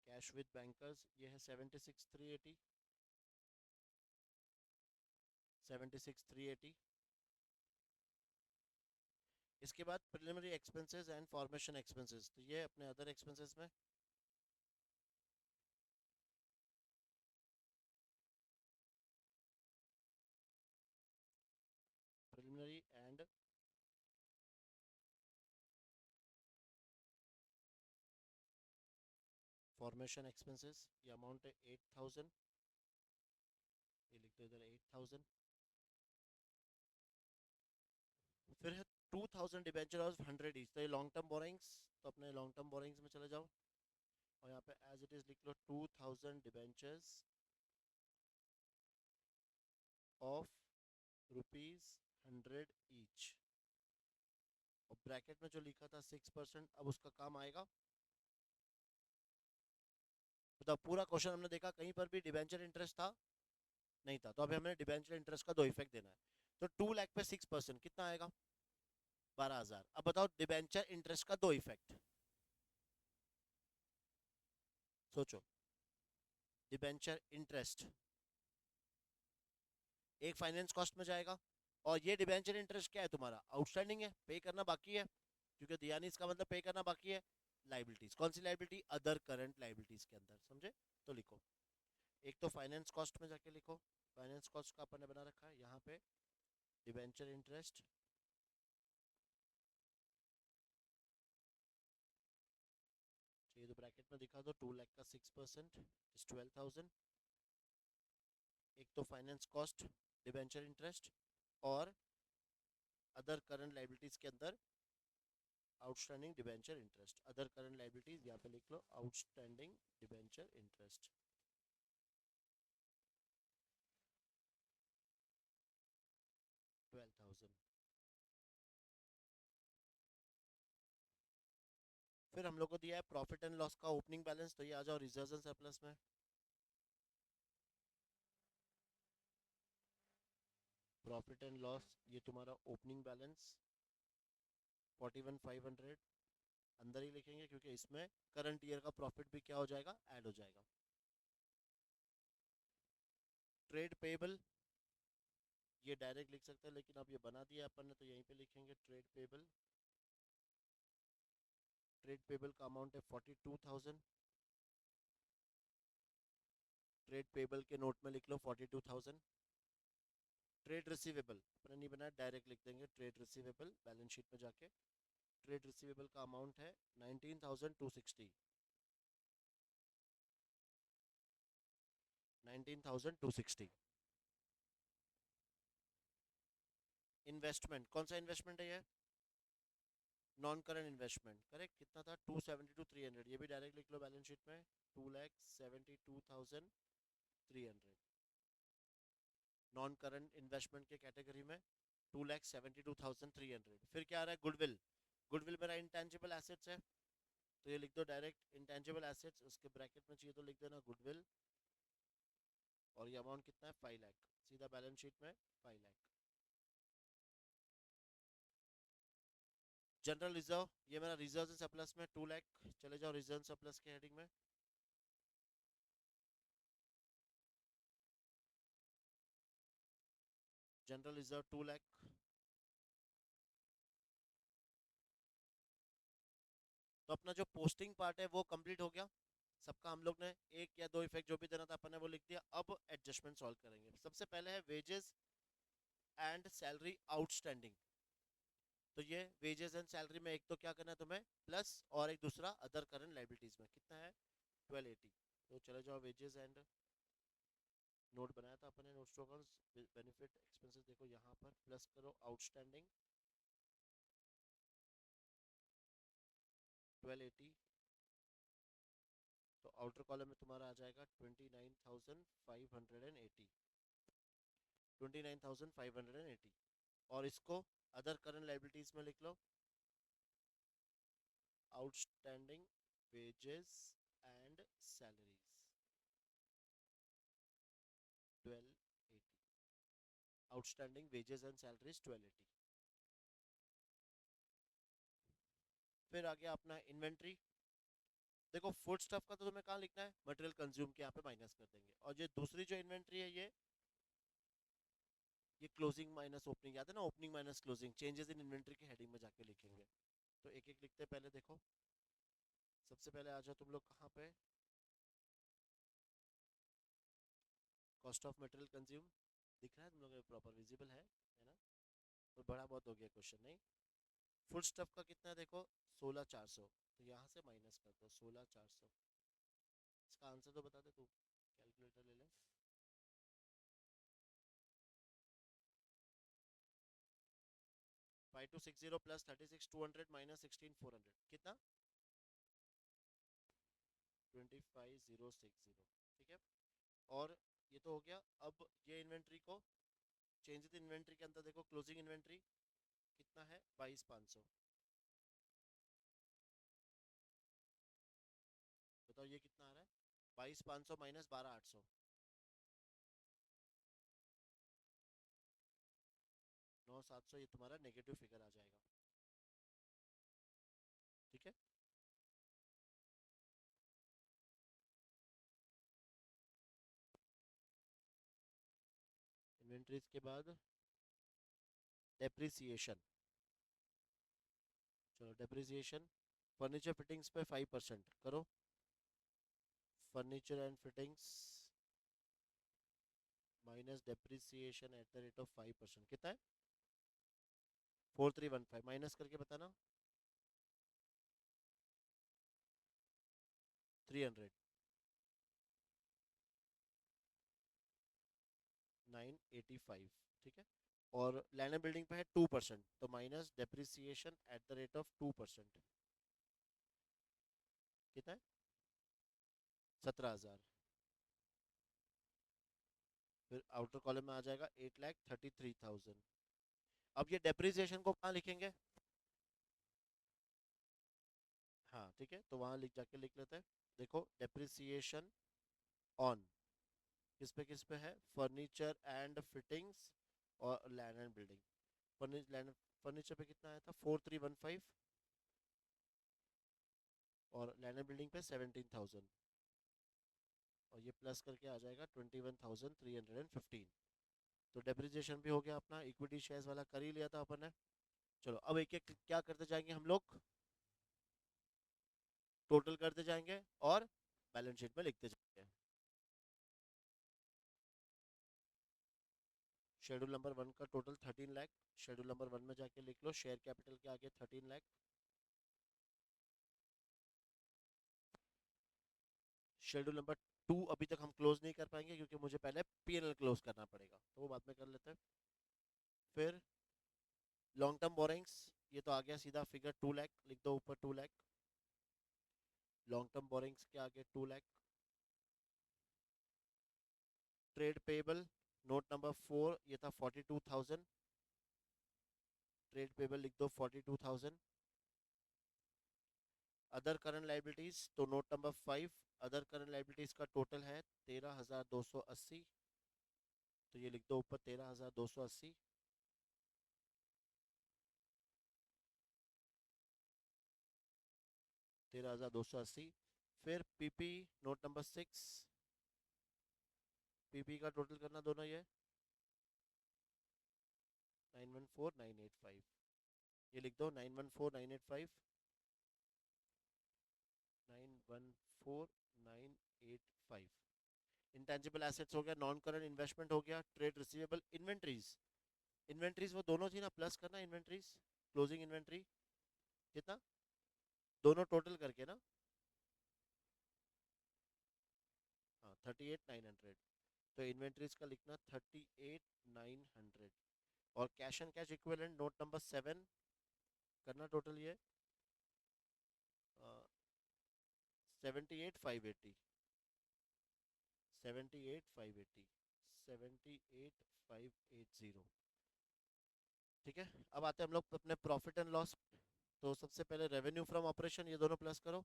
cash with bankers ये है 76,380, 76,380। इसके बाद preliminary expenses and formation expenses, तो ये अपने अदर एक्सपेंसेस में प्रिलिमिनरी एंड फॉर्मेशन एक्सपेंसेस, ये अमाउंट है 8,000, ये लिख दो इधर 8,000। फिर है 2,000 डिबेंचर ऑफ 100 ईच, तो ये लॉन्ग टर्म बोरिंग्स, तो अपने लॉन्ग टर्म बोरिंग्स में चले जाओ, और यहाँ पे एज इट इज लिख लो 2,000 डिबेंचर्स ऑफ ₹100 ईच, और ब्रैकेट में जो लिखा था 6%, अब उसका काम आएगा। बताओ पूरा क्वेश्चन हमने देखा कहीं पर भी डिबेंचर इंटरेस्ट था नहीं था, तो अभी हमें डिबेंचर इंटरेस्ट का दो इफेक्ट देना है। तो 2 लाख पे 6% कितना आएगा 12,000। अब बताओ डिबेंचर इंटरेस्ट का दो इफेक्ट, सोचो। डिबेंचर इंटरेस्ट एक फाइनेंस कॉस्ट में जाएगा, और ये डिबेंचर इंटरेस्ट क्या है तुम्हारा, आउटस्टैंडिंग है, पे करना बाकी है, क्योंकि दिया नहीं इसका मतलब पे करना बाकी है। लाइबिलिटीज। कौन सी लाइबिलिटी? अदर करंट लाइबिलिटीज के अंदर, समझे? तो लिखो, एक तो फाइनेंस कॉस्ट में जाके लिखो, फाइनेंस कॉस्ट का अपन ने बना रखा है यहाँ पे डिबेंचर इंटरेस्ट, ये तो ब्रैकेट में दिखा दो, 2 लाख का 6% इज 12,000। एक तो फाइनेंस कॉस्ट, डिबेंचर इंटरेस्ट और अदर करंट लाइबिलिटीज के अंदर outstanding debenture interest. Other current liabilities यहाँ पे लिख लो आउटस्टैंडिंग डिबेंचर इंटरेस्ट, 12,000। फिर हम लोग को दिया है प्रॉफिट एंड लॉस का ओपनिंग बैलेंस, तो ये आ जाओ रिजर्व्स एंड सरप्लस में। प्रॉफिट एंड लॉस ये तुम्हारा ओपनिंग बैलेंस 41,500 अंदर ही लिखेंगे क्योंकि इसमें करंट ईयर का प्रॉफिट भी क्या हो जाएगा, ऐड हो जाएगा। ट्रेड पेबल ये डायरेक्ट लिख सकते हैं, लेकिन अब ये बना दिया अपन ने तो यहीं पे लिखेंगे ट्रेड पेबल। ट्रेड पेबल का अमाउंट है 42,000। ट्रेड पेबल के नोट में लिख लो 42,000। ट्रेड रिसीवेबल अपने नहीं बनाया, डायरेक्ट लिख देंगे ट्रेड रिसीवेबल बैलेंस शीट में जाके। ट्रेड रिसीवेबल का अमाउंट है 19,260। 19,260। इन्वेस्टमेंट, कौन सा इन्वेस्टमेंट है ये? Non current investment, correct. कितना था? 272,300, ये भी डायरेक्ट लिख लो बैलेंस शीट में 2,72,300। नॉन करंट इन्वेस्टमेंट के कैटेगरी में 2,72,300। फिर क्या आ रहा है? गुडविल। गुडविल मेरा इंटेंजिबल एसेट्स है, तो ये लिख दो डायरेक्ट इंटेंजिबल एसेट्स, उसके ब्रैकेट में चाहिए तो लिख देना गुडविल। और ये अमाउंट कितना है? 5 लाख, सीधा बैलेंस शीट में 5 लाख। जनरल रिजर्व ये मेरा रिजर्व एंड सरप्लस में 2 लाख, चले जाओ रिजर्व सरप्लस के हेडिंग में। General reserve 2 lakh. तो अपना जो पोस्टिंग पार्ट है वो कंप्लीट हो गया सबका। हम लोग ने एक या दो इफेक्ट जो भी देना था अपन ने वो लिख दिया। अब एडजस्टमेंट सॉल्व करेंगे। सबसे पहले है वेजेस एंड सैलरी आउटस्टैंडिंग। तो ये वेजेस एंड सैलरी में एक तो क्या करना है तुम्हें प्लस, और एक दूसरा अदर करंट लाइबिलिटीज में कितना है 1280। तो चले जाओ वेजेस एंड, नोट बनाया था अपन ने, notes to accounts benefit expenses, देखो यहाँ पर प्लस करो आउटस्टैंडिंग 1280। तो आउटर कॉलम में तुम्हारा आ जाएगा 29,580। 29,580। और इसको अदर करंट लाइबिलिटीज में लिख लो outstanding wages and salaries 1280। Outstanding wages and salaries 1280। फिर आ गया अपना इन्वेंट्री। देखो फूड स्टफ का तो तुम्हें कहाँ लिखना है? मटेरियल कंज्यूम के यहाँ पे माइनस कर देंगे। और ये दूसरी जो इन्वेंट्री है ये क्लोजिंग माइनस ओपनिंग, याद है ना? Opening minus closing, changes in inventory के हेडिंग में जाके लिखेंगे। तो एक एक लिखते हैं पहले। देखो सबसे पहले आ जाओ तुम लोग कहाँ पे, कॉस्ट ऑफ मटेरियल कंज्यूम। दिख रहा है तुम लोग प्रॉपर विजिबल है ना? तो बड़ा बहुत हो गया क्वेश्चन नहीं। फूड स्टफ का कितना है देखो 16,400, तो यहाँ से माइनस कर दो 16,400। इसका आंसर तो बता दे तू, कैलकुलेटर ले ले। 5260 प्लस 36,200 माइनस 16,400 कितना? 25,060। ठीक है। और ये तो हो गया। अब ये इन्वेंट्री को चेंज इन्वेंट्री के अंदर देखो, क्लोजिंग इन्वेंट्री कितना है 22,500। बताओ ये कितना आ रहा है? 22,500 माइनस 12,800, 9,700। ये तुम्हारा नेगेटिव फिगर आ जाएगा। ठीक है। इन्वेंट्रीज के बाद डेप्रिसिएशन। चलो डेप्रिसिएशन फर्नीचर फिटिंग्स पे 5% करो। Furniture and fittings minus depreciation at the rate of 5%, कितना है? 4315 माइनस करके बताना। 300, 985, ठीक है। और लैंड एंड बिल्डिंग पे है 2%, तो minus depreciation at the rate of 2%, कितना है? 17,000। फिर आउटर कॉलम में आ जाएगा 8,33,000। अब ये डेप्रिसिएशन को कहाँ लिखेंगे? हाँ ठीक है, तो वहां जाके लिख लेते हैं। देखो डेप्रिसिएशन ऑन किस पे है? फर्नीचर एंड फिटिंग्स और लैंड एंड बिल्डिंग। फर्नीचर पे कितना आया था? 4315। और लैंड एंड बिल्डिंग पे 17,000। और ये प्लस करके आ जाएगा 21,315। तो डेप्रिसिएशन भी हो गया अपना, इक्विटी शेयर्स वाला कर ही लिया था अपन ने। चलो अब एक एक क्या करते जाएंगे हम लोग, टोटल करते जाएंगे और बैलेंस शीट में लिखते जाएंगे। शेड्यूल नंबर 1 का टोटल 13 लाख। शेड्यूल नंबर 1 में जाके लिख लो, शेयर कैपिटल के आगे 13 लाख। शेड्यूल नंबर 2 अभी तक हम क्लोज नहीं कर पाएंगे क्योंकि मुझे पहले पीएनएल क्लोज करना पड़ेगा, तो वो बाद में कर लेते हैं। फिर लॉन्ग टर्म बोरिंग्स, ये तो आ गया सीधा फिगर 2 लाख, लिख दो ऊपर 2 लाख। लॉन्ग टर्म बोरिंग्स के आगे 2 lakh. Trade payable note number 4, ये था 42,000। ट्रेड पेबल लिख दो 42,000। अदर करंट लाइबिलिटीज तो note number 5, other current liabilities का टोटल है 13,280, तो ये लिख दो ऊपर 13,280। 13,280। फिर पीपी नोट नंबर 6, पीपी का टोटल करना दोनों ये 914985, ये लिख दो 914985। 914985। इंटेंजिबल एसेट्स हो गया, नॉन करंट इन्वेस्टमेंट हो गया, ट्रेड रिसीवेबल, इन्वेंट्रीज। इन्वेंट्रीज वो दोनों थी ना, प्लस करना इन्वेंट्रीज, क्लोजिंग इन्वेंट्री कितना, दोनों टोटल करके ना। हाँ 38,900, तो इन्वेंट्रीज का लिखना 38,900। और cash and cash equivalent note number 7 करना टोटल ये 78,580। 78,580। 78,580, ठीक है। अब आते हैं हम लोग अपने प्रॉफिट एंड लॉस। तो सबसे पहले रेवेन्यू फ्रॉम ऑपरेशन, ये दोनों प्लस करो।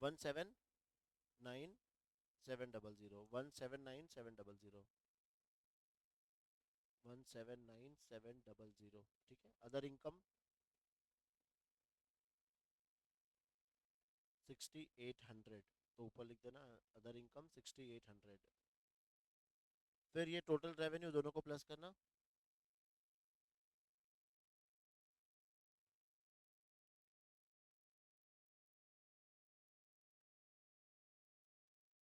1,797,000, 1,797,000, 1,797,000, ठीक है। अदर इनकम 6,800, तो ऊपर लिख देना अदर इनकम 6,800। फिर ये टोटल रेवेन्यू दोनों को प्लस करना।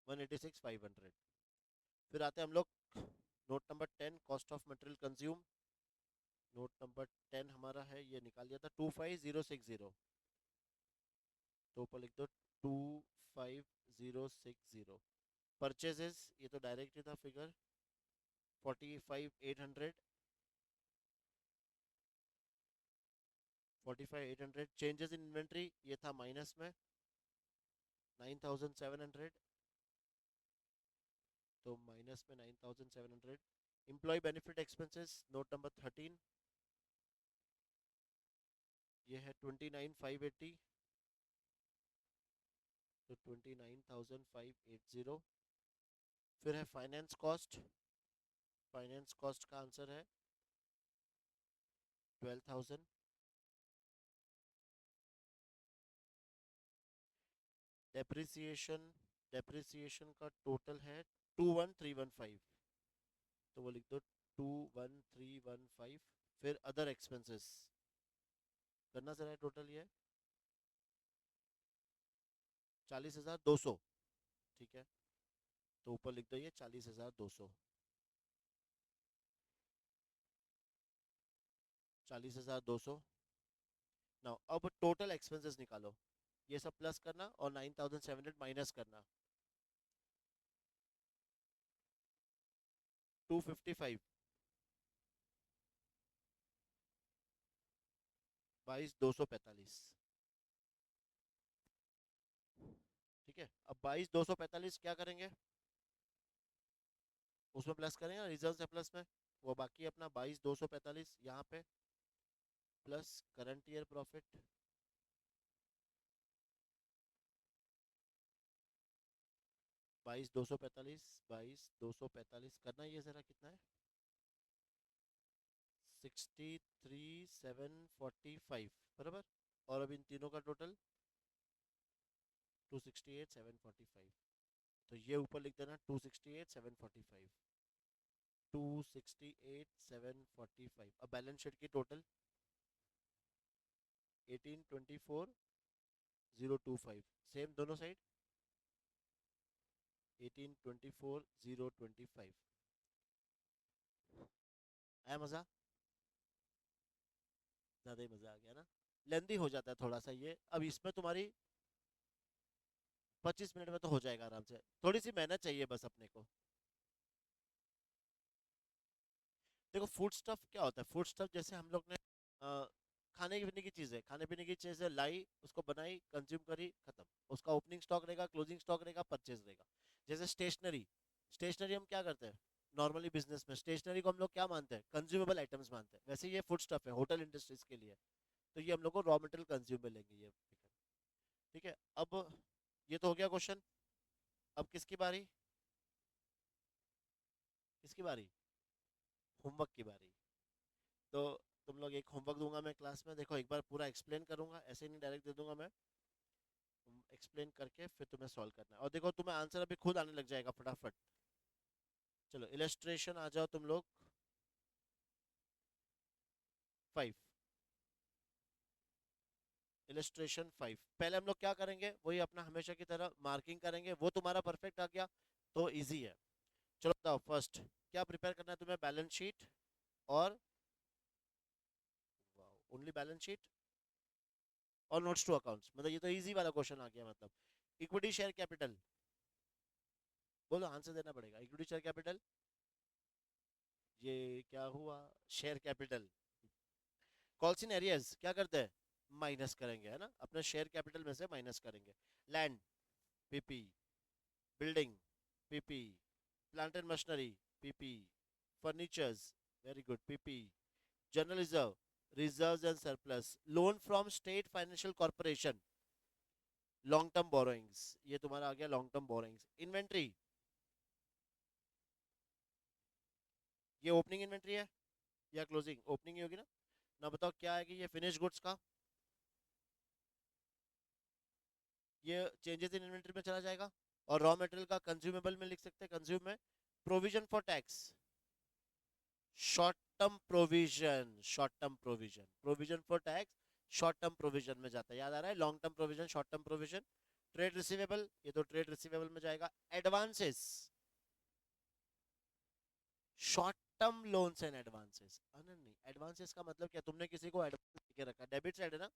186,500। फिर आते हैं हम लोग note number 10, cost of material consume. Note number 10 हमारा है, ये निकाल दिया था 25,060, तो ऊपर लिख दो 25,060। परचेजेस, ये तो डायरेक्ट ही था फिगर 45,800। 45,800। चेंजेस इन इन्वेंट्री, ये था माइनस में 9,700, तो माइनस में 9,700। Employ benefit expenses note number 13, ये है 29,580, तो 29,580। फिर है फाइनेंस कॉस्ट, फाइनेंस कॉस्ट का आंसर है 12,000। डेप्रिसिएशन, डेप्रिसिएशन का टोटल है 21,315, तो वो लिख दो 21,315। फिर अदर एक्सपेंसेस, करना जरा टोटल ये 40,200। ठीक है, तो ऊपर लिख दो ये 40,200। 40,200। नाउ अब टोटल एक्सपेंसेस निकालो, ये सब प्लस करना और 9,700 माइनस करना। 255, 22,245। ठीक है, अब 22,245 क्या करेंगे, उसमें प्लस करेंगे ना, रिजर्व से प्लस में, वो बाकी अपना 22,245 यहाँ पे प्लस करंट ईयर प्रॉफिट 22,245। 22,245 करना, ये जरा कितना है, 63,745 बराबर। और अब इन तीनों का टोटल 268,745। तो ये ऊपर लिख देना 268,745। 268,745। अब बैलेंस शीट की टोटल 18,24,025, सेम दोनों साइड 18,24,025। आया मजा, ज्यादा ही मजा आ गया ना, लेंदी हो जाता है थोड़ा सा ये। अब इसमें तुम्हारी 25 मिनट में तो हो जाएगा आराम से, थोड़ी सी मेहनत चाहिए बस अपने को। देखो फूड स्टफ क्या होता है, फूड स्टफ जैसे हम लोग ने खाने पीने की चीजें, खाने पीने की चीजें लाई, उसको बनाई, कंज्यूम करी, खत्म। उसका ओपनिंग स्टॉक रहेगा, क्लोजिंग स्टॉक रहेगा, परचेज रहेगा। जैसे स्टेशनरी, स्टेशनरी हम क्या करते हैं नॉर्मली बिजनेस में, स्टेशनरी को हम लोग क्या मानते हैं, कंज्यूमेबल आइटम्स मानते हैं। वैसे ये फूड स्टफ है होटल इंडस्ट्रीज के लिए, तो ये हम लोग को रॉ मटेरियल कंज्यूम में लेंगे ये। ठीक है, अब ये तो हो गया क्वेश्चन। अब किसकी बारी, किसकी बारी, होमवर्क की बारी। तो तुम लोग एक होमवर्क दूंगा मैं क्लास में, देखो एक बार पूरा एक्सप्लेन करूंगा, ऐसे नहीं डायरेक्ट दे दूंगा मैं, एक्सप्लेन करके फिर तुम्हें सॉल्व करना है। और देखो तुम्हें आंसर अभी खुद आने लग जाएगा फटाफट। चलो इलस्ट्रेशन आ जाओ तुम लोग 5। इलस्ट्रेशन 5 पहले हम लोग क्या करेंगे, वही अपना हमेशा की तरह मार्किंग करेंगे, वो तुम्हारा परफेक्ट आ गया तो इजी है। चलो बताओ फर्स्ट क्या प्रिपेयर करना है तुम्हें, बैलेंस शीट और ओनली बैलेंस शीट और नोट्स टू अकाउंट्स, मतलब ये तो इजी वाला क्वेश्चन आ गया। मतलब इक्विटी शेयर कैपिटल, बोलो आंसर देना पड़ेगा। इक्विटी शेयर कैपिटल, ये क्या हुआ, शेयर कैपिटल। कॉल्सिन एरियाज क्या करते हैं, माइनस करेंगे है ना, अपने शेयर कैपिटल में से माइनस करेंगे। Land PP, building PP, plant and machinery PP, furnitures very good PP, general reserve, reserves and surplus, loan from state financial corporation, long term borrowings, ये तुम्हारा आ गया लॉन्ग टर्म बोरोइंग्स। इन्वेंट्री, ये opening inventory है या closing, opening ही होगी ना। ना बताओ क्या है कि ये फिनिश गुड्स का, ये चेंजेस इन इन्वेंट्री में चला जाएगा। और रॉ मटेरियल का कंज्यूमेबल में लिख सकते हैं, कंज्यूम में। Provision for tax, short term provision, short term provision, provision for tax short term provision में जाता है, याद आ रहा है, long term provision short term provision. Trade receivable, ये तो ट्रेड रिसीवेबल में जाएगा। Advances, short term loans and advances, नहीं एडवांसेस का मतलब क्या, तुमने किसी को एडवांस देके रखा, डेबिट साइड है ना,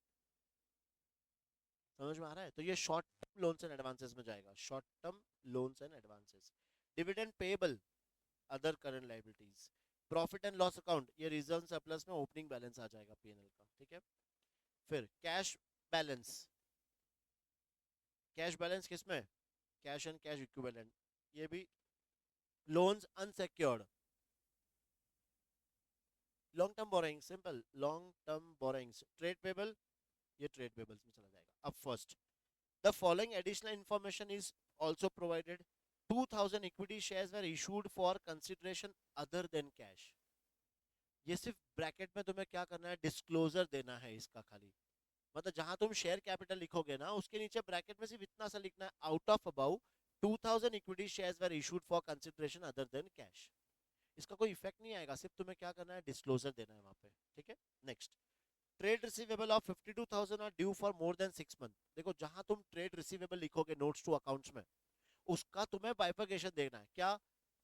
समझ में आ रहा है, तो ये short term loans and advances में जाएगा, short term loans and advances. Dividend payable, other current liabilities. Profit and loss account, ये रिजर्व सरप्लस में ओपनिंग बैलेंस आ जाएगा पीएनएल का। ठीक है, फिर कैश बैलेंस, कैश बैलेंस किसमें, कैश एंड कैश इक्विवेलेंट, ये भी loans unsecured, long term borrowing, simple long term borrowings. Trade payable, ये ट्रेड पेबल्स में चला जाएगा। अब first, the following additional information is also provided, 2000 equity shares were issued for consideration other than cash. ये सिर्फ bracket में तुम्हें क्या करना है, डिस्क्लोजर देना है इसका खाली, मतलब जहां तुम शेयर कैपिटल लिखोगे ना उसके नीचे ब्रैकेट में सिर्फ इतना सा लिखना है, out of about 2000 equity shares were issued for consideration other than cash. इसका कोई इफेक्ट नहीं आएगा, सिर्फ तुम्हें क्या करना है, डिस्क्लोजर देना है वहां पे। ठीक है, next, trade receivable of 52,000 are due for more than 6 month. देखो जहां तुम ट्रेड रिसीवेबल लिखोगे नोट्स टू अकाउंट्स में, उसका तुम्हें बाइफर्केशन देखना है क्या,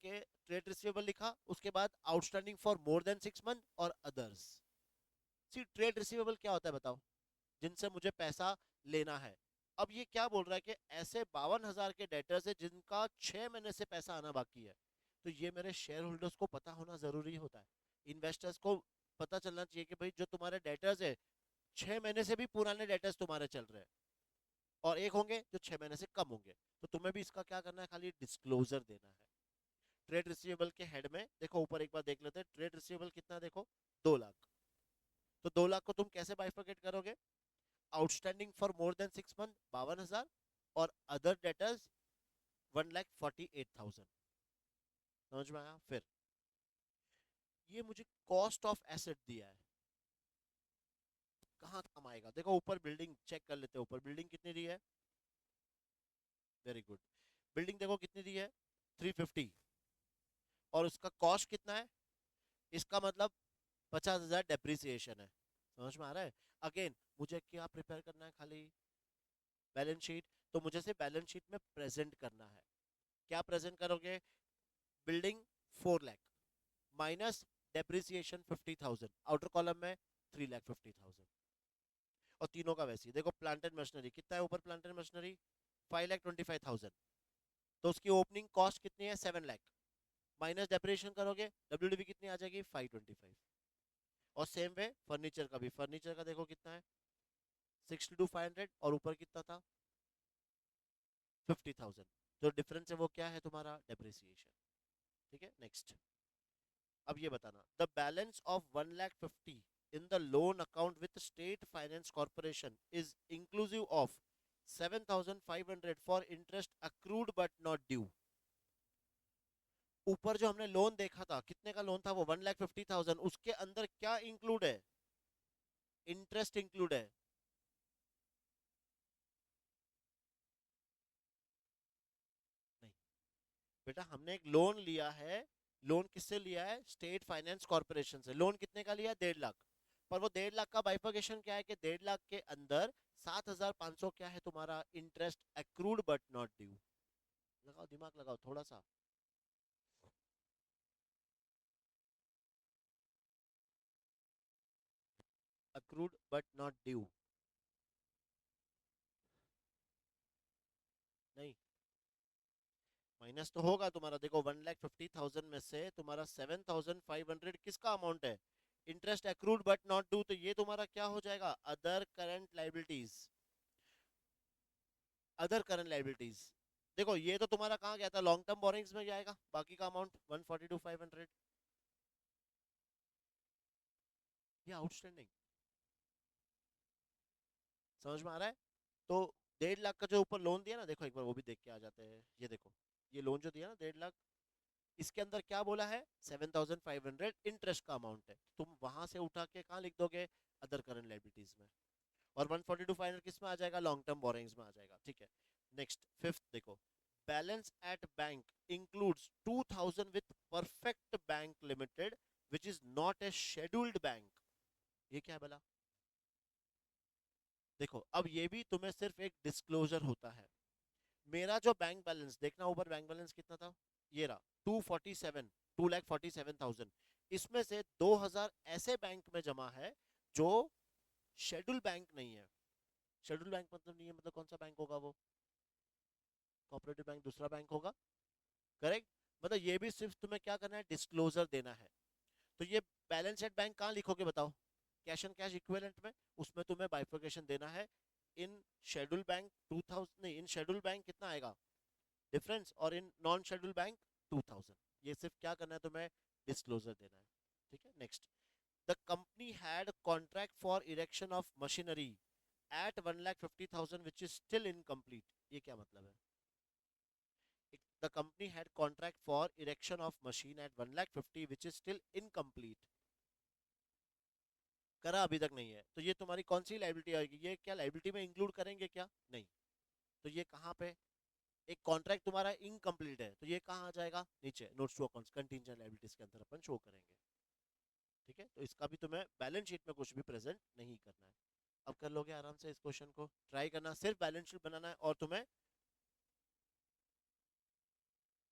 कि ट्रेड रिसीवेबल लिखा उसके बाद outstanding for more than 6 month और अदर्स। सी ट्रेड रिसीवेबल क्या होता है बताओ, जिनसे मुझे पैसा लेना है। अब ये क्या बोल रहा है कि ऐसे 52,000 के डेटर्स है जिनका 6 महीने से पैसा आना बाकी है। तो ये मेरे शेयर होल्डर्स को पता होना जरूरी होता है, इन्वेस्टर्स को पता चलना चाहिए कि भाई जो तुम्हारे डेटर्स है 6 महीने से भी पुराने डेटर्स तुम्हारे चल रहे हैं, और एक होंगे जो 6 महीने से कम होंगे। तो तुम्हें भी इसका क्या करना है, खाली डिस्क्लोजर देना है। ट्रेड रिसीवेबल के हेड में देखो ऊपर एक बार देख लेते हैं, ट्रेड रिसीवेबल कितना देखो 2 लाख। तो 2 लाख को तुम कैसे बाइफरकेट करोगे, outstanding for more than 6 month 52,000 और अदर डेटर्स 1,48,000। समझ में आया। फिर ये मुझे कॉस्ट ऑफ एसेट दिया है, कहाँ काम आएगा, देखो ऊपर बिल्डिंग चेक कर लेते हैं, ऊपर बिल्डिंग कितनी दी है, वेरी गुड। बिल्डिंग देखो कितनी दी है 350, और उसका कॉस्ट कितना है, इसका मतलब 50,000 डेप्रिसिएशन है। समझ में आ रहा है। अगेन मुझे क्या प्रिपेयर करना है, खाली बैलेंस शीट। तो मुझे सिर्फ बैलेंस शीट में प्रेजेंट करना है। क्या प्रेजेंट करोगे, building 4 lakh minus depreciation 50,000, outer column में 3,50,000, और तीनों का वैसे ही देखो। प्लांट एंड मशीनरी कितना है ऊपर, प्लांट एंड मशीनरी 5,25,000, तो उसकी ओपनिंग कॉस्ट कितनी है 7 लाख, माइनस डेप्रिसिएशन करोगे डब्ल्यूडीवी कितनी आ जाएगी 525। और सेम वे फर्नीचर का भी, फर्नीचर का देखो कितना है 62,500, और ऊपर कितना था 50,000। जो डिफरेंस है वो क्या है तुम्हारा, डेप्रिसिएशन। ठीक है नेक्स्ट। अब ये बताना, the balance of 1,50,000 in the loan account with state finance corporation is inclusive of 7,500 for interest accrued but not due. ऊपर जो हमने लोन देखा था कितने का लोन था, वो 1,50,000, उसके अंदर क्या इंक्लूड है, इंटरेस्ट इंक्लूड है। नहीं बेटा, हमने एक लोन लिया है, लोन किससे लिया है, स्टेट फाइनेंस कॉर्पोरेशन से। लोन कितने का लिया, 1.5 लाख। पर वो 1.5 लाख का बाइफर्केशन क्या है कि 1.5 लाख के अंदर 7,500 क्या है तुम्हारा, interest accrued but not due. लगाओ दिमाग लगाओ थोड़ा सा। एक्रूड बट नॉट ड्यू, नहीं माइनस तो होगा तुम्हारा। देखो 1,50,000 में से तुम्हारा 7,500 किसका अमाउंट है, interest accrued but not due. तो ये तुम्हारा क्या हो जाएगा, other current liabilities. Other current liabilities देखो ये तो तुम्हारा कहाँ गया था, लॉन्ग टर्म बोरिंग्स में जाएगा, बाकी का अमाउंट 142,500, ये आउटस्टैंडिंग। समझ में आ रहा है। तो 1.5 लाख का जो ऊपर लोन दिया ना, देखो एक बार वो भी देख के आ जाते हैं। ये देखो ये लोन जो दिया ना 1.5 लाख, इसके अंदर क्या बोला है, 7,500 इंटरेस्ट का अमाउंट है। तुम वहां से उठा के कहाँ लिख दोगे, अदर करंट लाइबिलिटीज में। और 142,500 किस में आ जाएगा, लॉन्ग टर्म बोरिंग्स में आ जाएगा। ठीक है नेक्स्ट फिफ्थ देखो, balance at bank includes 2,000 with perfect bank limited which is not a scheduled bank. ये क्या है भला, देखो अब ये भी तुम्हें सिर्फ एक डिस्क्लोजर होता है। मेरा जो बैंक बैलेंस देखना ऊपर, बैंक बैलेंस कितना था, ये रहा 247, 2,47,000। इसमें से 2,000 ऐसे बैंक में जमा है जो शेड्यूल बैंक नहीं है। शेड्यूल बैंक मतलब नहीं है, मतलब कौन सा बैंक होगा वो, कोऑपरेटिव बैंक दूसरा बैंक होगा, करेक्ट। मतलब ये भी सिर्फ तुम्हें क्या करना है, डिस्क्लोजर देना है। तो ये बैलेंस शीट बैंक कहाँ लिखोगे बताओ, कैश एंड कैश इक्विवेलेंट में, उसमें तुम्हें बाइफर्केशन देना है। इन शेड्यूल बैंक 2,000 नहीं, इन शेड्यूल बैंक कितना आएगा डिफरेंस, और इन नॉन शेड्यूल बैंक 2,000। ये सिर्फ क्या करना है तुम्हें, डिस्क्लोजर देना है। ठीक है next, the company had contract for erection of machinery at 1,50,000 which is still incomplete. ये क्या मतलब है, the company had contract for erection of machine at 1,50,000 which is still incomplete, करा अभी तक नहीं है। तो ये तुम्हारी कौन सी लाइबिलिटी आएगी, ये क्या लाइबिलिटी में इंक्लूड करेंगे क्या, नहीं। तो ये कहाँ पे, एक कॉन्ट्रैक्ट तुम्हारा इनकम्प्लीट है, तो ये कहाँ आ जाएगा, नीचे notes to accounts contingent liabilities के अंदर अपन शो करेंगे। ठीक है, तो इसका भी तुम्हें बैलेंस शीट में कुछ भी प्रेजेंट नहीं करना है। अब कर लोगे आराम से इस क्वेश्चन को, ट्राई करना, सिर्फ बैलेंस शीट बनाना है और तुम्हें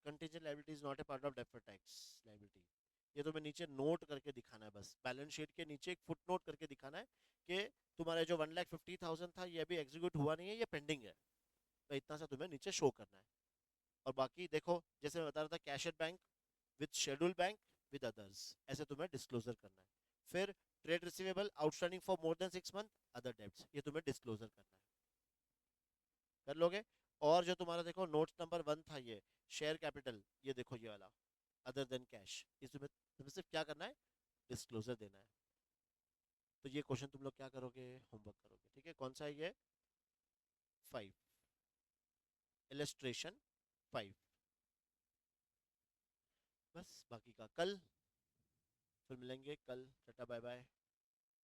contingent liability is not a part of deferred tax liability, ये तुम्हें नीचे नोट करके दिखाना है बस, बैलेंस शीट के नीचे एक फुट नोट करके दिखाना है कि तुम्हारा जो 1,50,000 था ये अभी एग्जीक्यूट हुआ नहीं है, ये पेंडिंग है, तो इतना सा तुम्हें नीचे शो करना है। और बाकी देखो जैसे मैं बता रहा था, cash at bank with schedule bank with others, ऐसे तुम्हें डिस्क्लोजर करना है। फिर trade receivable outstanding for more than 6 month, other debts, ये तुम्हें डिस्क्लोजर करना है, कर लोगे। और जो तुम्हारा देखो नोट नंबर 1 था, ये शेयर कैपिटल, ये देखो ये वाला अदर देन कैश, इसमें तुम्हें सिर्फ क्या करना है, डिस्क्लोजर देना है। तो ये क्वेश्चन तुम लोग क्या करोगे, होमवर्क करोगे, ठीक है। कौन सा है ये, 5, इलस्ट्रेशन 5। बस बाकी का कल फिर मिलेंगे, कल टाटा बाय बाय।